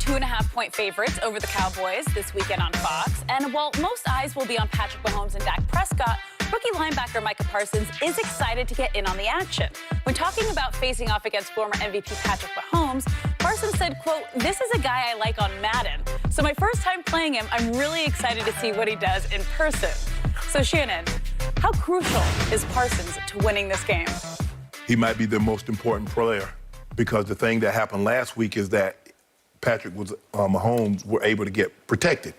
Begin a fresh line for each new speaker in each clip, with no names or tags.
2.5-point favorites over the Cowboys this weekend on Fox. And while most eyes will be on Patrick Mahomes and Dak Prescott, rookie linebacker Micah Parsons is excited to get in on the action. When talking about facing off against former MVP Patrick Mahomes, Parsons said, quote, "This is a guy I like on Madden. So my first time playing him, I'm really excited to see what he does in person." So Shannon, how crucial is Parsons to winning this game?
He might be the most important player because the thing that happened last week is that Mahomes were able to get protected.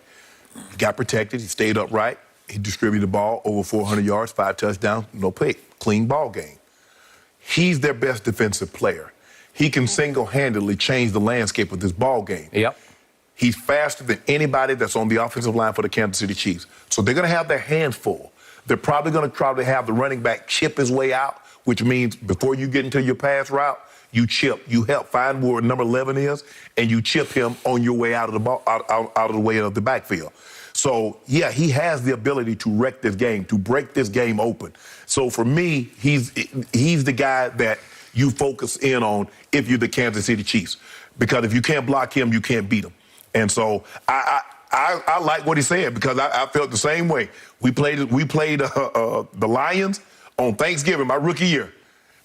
He got protected. He stayed upright. He distributed the ball over 400 yards, 5 touchdowns, no pick, clean ball game. He's their best defensive player. He can single-handedly change the landscape of this ball game.
Yep.
He's faster than anybody that's on the offensive line for the Kansas City Chiefs. So they're going to have their hands full. They're probably going to try to have the running back chip his way out, which means before you get into your pass route, you chip. You help find where number 11 is, and you chip him on your way out of the ball, out of the way of the backfield. So, yeah, he has the ability to wreck this game, to break this game open. So, for me, he's the guy that you focus in on if you're the Kansas City Chiefs. Because if you can't block him, you can't beat him. And so I like what he said because I felt the same way. We played the Lions on Thanksgiving, my rookie year.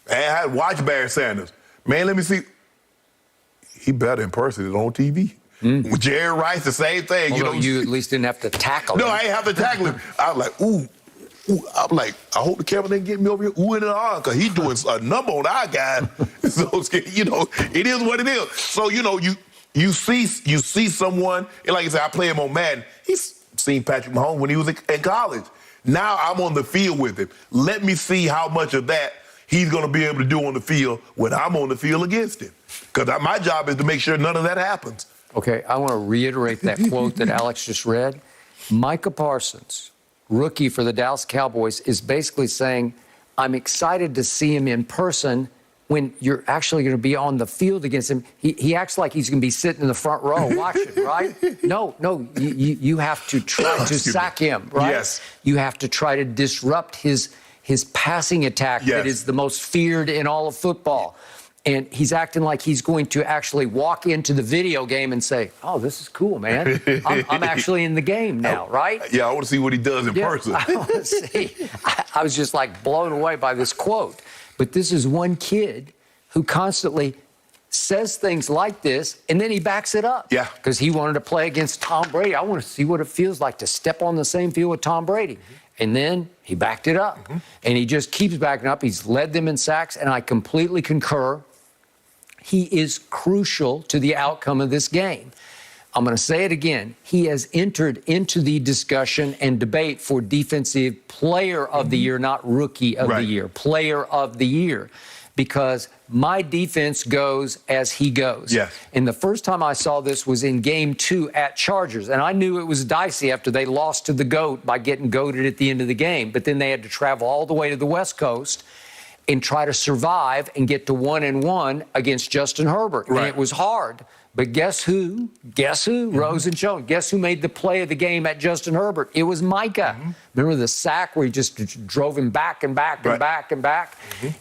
And I had watched Barry Sanders. Man, let me see. He better in person than on TV. With Jerry Rice, the same thing.
Although you at least didn't have to tackle him.
No, I ain't have to tackle him. I was like, ooh. I'm like, I hope the camera didn't get me over here oohing and ahhing because he's doing a number on our guy. So, it is what it is. So, you see someone, and like I said, I play him on Madden. He's seen Patrick Mahomes when he was in college. Now I'm on the field with him. Let me see how much of that he's going to be able to do on the field when I'm on the field against him. Because my job is to make sure none of that happens.
Okay, I want to reiterate that quote that Alex just read. Micah Parsons, rookie for the Dallas Cowboys, is basically saying, I'm excited to see him in person when you're actually going to be on the field against him. He acts like he's going to be sitting in the front row watching, right? No, you have to try to sack him, right?
Yes.
You have to try to disrupt his passing attack that is the most feared in all of football. And he's acting like he's going to actually walk into the video game and say, oh, this is cool, man. I'm actually in the game now, right?
Yeah, I want to see what he does in person.
I want to see. I was just like blown away by this quote. But this is one kid who constantly says things like this, and then he backs it up.
Yeah.
Because he wanted to play against Tom Brady. I want to see what it feels like to step on the same field with Tom Brady. And then he backed it up. And he just keeps backing up. He's led them in sacks, and I completely concur. He is crucial to the outcome of this game. I'm going to say it again. He has entered into the discussion and debate for Defensive Player of the Year, not Rookie of the Year, Player of the Year, because my defense goes as he goes.
Yes.
And the first time I saw this was in Game 2 at Chargers, and I knew it was dicey after they lost to the GOAT by getting goated at the end of the game, but then they had to travel all the way to the West Coast and try to survive and get to 1-1 against Justin Herbert.
Right.
And it was hard. But guess who? Rose and shone. Guess who made the play of the game at Justin Herbert? It was Micah. Remember the sack where he just drove him back and back and back and back?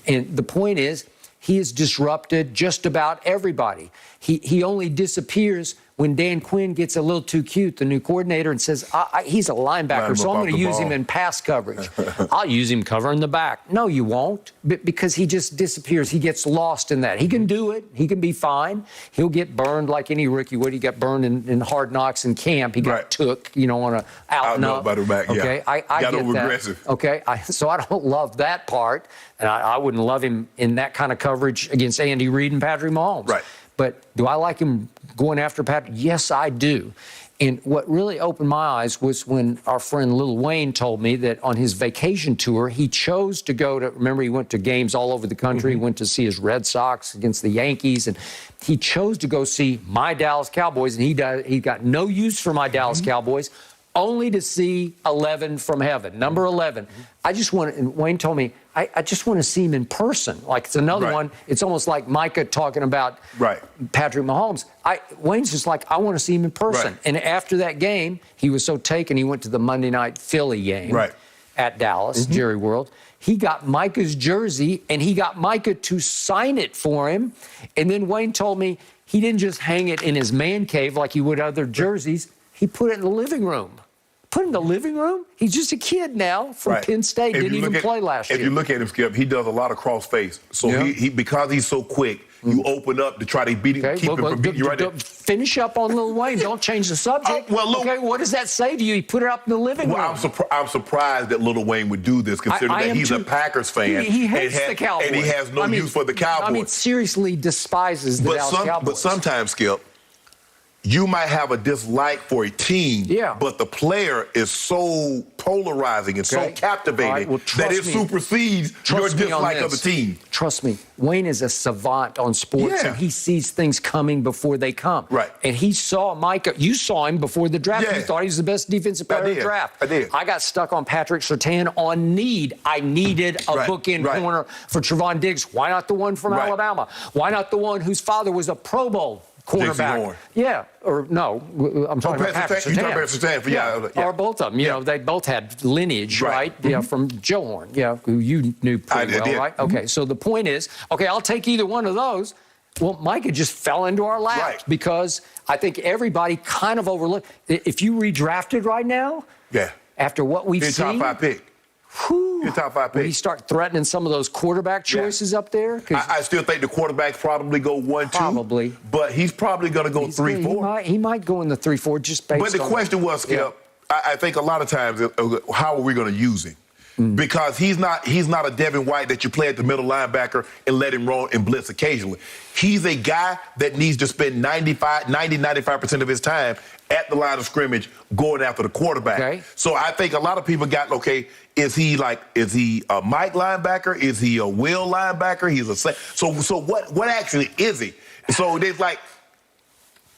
And the point is, he has disrupted just about everybody. He only disappears when Dan Quinn gets a little too cute, the new coordinator, and says, he's a linebacker, so I'm going to use him in pass coverage. I'll use him covering the back. No, you won't, because he just disappears. He gets lost in that. He can do it. He can be fine. He'll get burned like any rookie would. He got burned in Hard Knocks in camp. He got took, on a out and up.
By the back,
okay, I
got
get that.
aggressive.
Okay, so I don't love that part, and I wouldn't love him in that kind of coverage against Andy Reid and Patrick Mahomes.
Right.
But do I like him going after Patrick? Yes, I do. And what really opened my eyes was when our friend Lil Wayne told me that on his vacation tour, he chose to go to, remember, he went to games all over the country. He went to see his Red Sox against the Yankees. And he chose to go see my Dallas Cowboys. And he got no use for my Dallas Cowboys, only to see 11 from heaven, number 11. I just want, and Wayne told me, I just want to see him in person. Like, it's another one. It's almost like Micah talking about Patrick Mahomes. Wayne's just like, I want to see him in person. And after that game, he was so taken, he went to the Monday night Philly game at Dallas, Jerry World. He got Micah's jersey, and he got Micah to sign it for him. And then Wayne told me he didn't just hang it in his man cave like he would other jerseys. He put it in the living room. Put it in the living room? He's just a kid now from Penn State. Didn't even play last year.
If you look at him, Skip, he does a lot of cross face. So he because he's so quick, you open up to try to beat him, keep him from beating you right there.
Finish up on Lil Wayne. Don't change the subject. What does that say to you? He put it up in the living room.
I'm surprised that Lil Wayne would do this, considering that he's a Packers fan.
He hates the Cowboys.
And he has no use for the Cowboys.
I mean, seriously despises the Dallas Cowboys.
But sometimes, Skip, you might have a dislike for a team, but the player is so polarizing and so captivating that it supersedes your dislike of the team.
Trust me, Wayne is a savant on sports, and he sees things coming before they come.
Right.
And he saw Micah. You saw him before the draft. You thought he was the best defensive player in the draft.
I did.
I got stuck on Patrick Surtain on need. I needed a bookend corner for Trevon Diggs. Why not the one from Alabama? Why not the one whose father was a Pro Bowl cornerback? I'm talking about Patrick Surtain.
You're talking about Surtain,
or both of them. You know, they both had lineage, right? Yeah, from Joe Horn, who you knew pretty well, right? Okay, so the point is, I'll take either one of those. Well, Micah just fell into our lap because I think everybody kind of overlooked. If you redrafted right now, after what we've seen,
top 5 pick. Your top 5 pick.
Will he start threatening some of those quarterback choices up there?
I still think the quarterbacks probably go 1, 2.
Probably.
But he's probably going to go 3, 4.
He might go in the 3, 4 just based on...
But the question was, Skip, I think a lot of times, how are we going to use him? Because he's not a Devin White that you play at the middle linebacker and let him roll and blitz occasionally. He's a guy that needs to spend 95% of his time at the line of scrimmage going after the quarterback. So I think a lot of people got, is he a Mike linebacker? Is he a Will linebacker? So what actually is he? So there's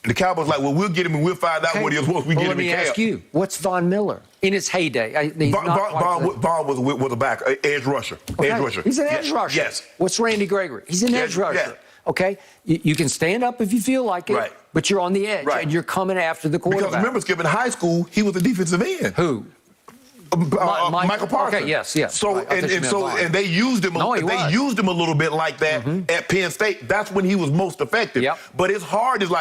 the Cowboys we'll get him and we'll find out what he is once we get him in camp.
Let me ask you, what's Von Miller in his heyday?
Vaughn was a back, edge rusher. Edge rusher.
He's an edge rusher.
Yes.
What's Randy Gregory? He's an edge rusher. Yeah. Okay? You can stand up if you feel like it, but you're on the edge, and you're coming after the quarterback.
Because remember, Skip, in high school, he was a defensive end.
Who?
Michael Parsons.
Okay, yes.
So and they used him. They used him a little bit like that at Penn State. That's when he was most effective. But his heart is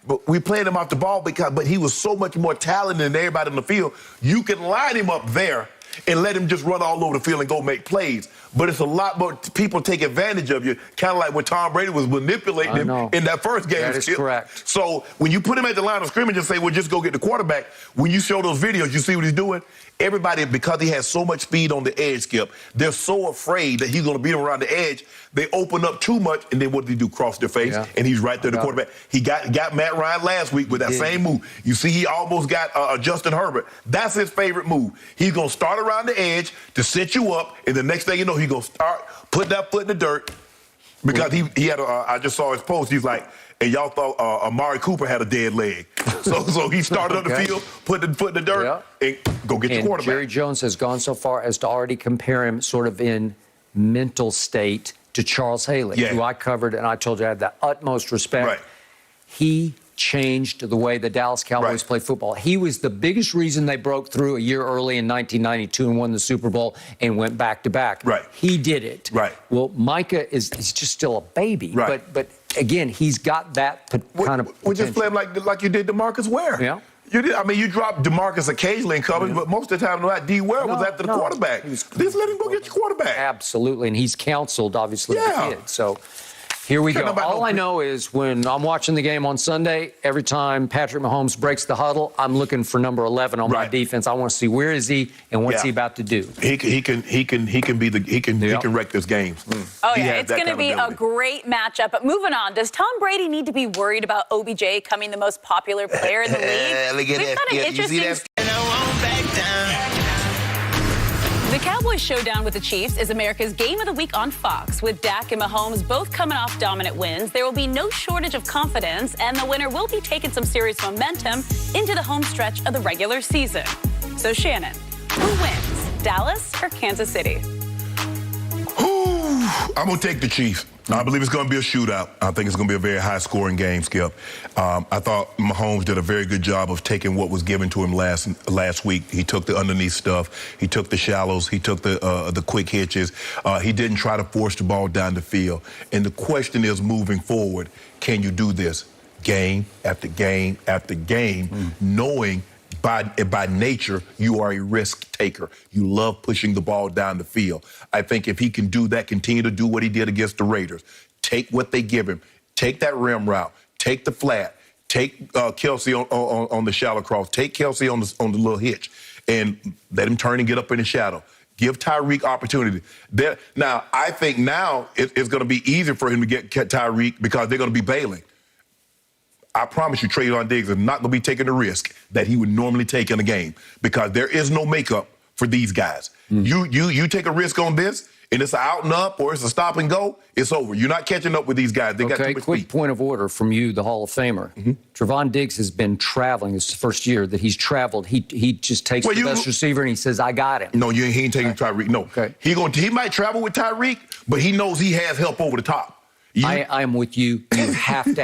but we played him off the ball but he was so much more talented than everybody in the field. You can line him up there and let him just run all over the field and go make plays. But it's a lot more people take advantage of you, kind of like when Tom Brady was manipulating him in that first game.
That is correct.
So when you put him at the line of scrimmage and say, well, just go get the quarterback, when you show those videos, you see what he's doing? Everybody, because he has so much speed on the edge, Skip, they're so afraid that he's going to beat him around the edge. They open up too much, and then what did he do? Cross their face, and he's right there, the quarterback. He got Matt Ryan last week with that same move. You see, he almost got Justin Herbert. That's his favorite move. He's going to start around the edge to set you up, and the next thing you know, he's going to start putting that foot in the dirt because he had I just saw his post. He's like, and y'all thought Amari Cooper had a dead leg. So he started up the field, put the foot in the dirt, and go get your quarterback.
Jerry Jones has gone so far as to already compare him sort of in mental state to Charles Haley, who I covered, and I told you I had the utmost respect. He changed the way the Dallas Cowboys play football. He was the biggest reason they broke through a year early in 1992 and won the Super Bowl and went back-to-back. He did it. Well, Micah is just still a baby, but again, he's got that kind of potential.
We just play him like you did DeMarcus Ware. You dropped DeMarcus occasionally in coverage, but most of the time, D. Ware was after the quarterback. Just let him go get your quarterback.
Absolutely, and he's counseled, obviously, the kid. So here we go. All I know is when I'm watching the game on Sunday, every time Patrick Mahomes breaks the huddle, I'm looking for number 11 on my defense. I want to see where is he and what's he about to do.
He can wreck this game.
Oh yeah, it's going to be a great matchup. But moving on, does Tom Brady need to be worried about OBJ becoming the most popular player in the league? We've got an interesting. The Cowboys showdown with the Chiefs is America's Game of the Week on Fox. With Dak and Mahomes both coming off dominant wins, there will be no shortage of confidence, and the winner will be taking some serious momentum into the home stretch of the regular season. So, Shannon, who wins, Dallas or Kansas City?
I'm going to take the Chiefs. I believe it's going to be a shootout. I think it's going to be a very high-scoring game, Skip. I thought Mahomes did a very good job of taking what was given to him last week. He took the underneath stuff. He took the shallows. He took the quick hitches. He didn't try to force the ball down the field. And the question is, moving forward, can you do this? game after game after game, knowing by nature you are a risk taker. You love pushing the ball down the field. I think if he can do that, continue to do what he did against the Raiders, take what they give him, take that rim route, take the flat, take Kelsey on the shallow cross, take Kelsey on the little hitch, and let him turn and get up in the shadow. Give Tyreek opportunity. Now, I think now it's going to be easier for him to get Tyreek because they're going to be bailing. I promise you, Trayvon Diggs is not going to be taking the risk that he would normally take in a game because there is no makeup for these guys. You take a risk on this, and it's an out and up or it's a stop and go, it's over. You're not catching up with these guys. They got too much
quick
speed.
point of order from you, the Hall of Famer. Trayvon Diggs has been traveling. This is the first year that he's traveled. He just takes the best receiver and he says, I got him.
No, he ain't taking Tyreek. No.
Okay.
He might travel with Tyreek, but he knows he has help over the top.
I am with you. You have to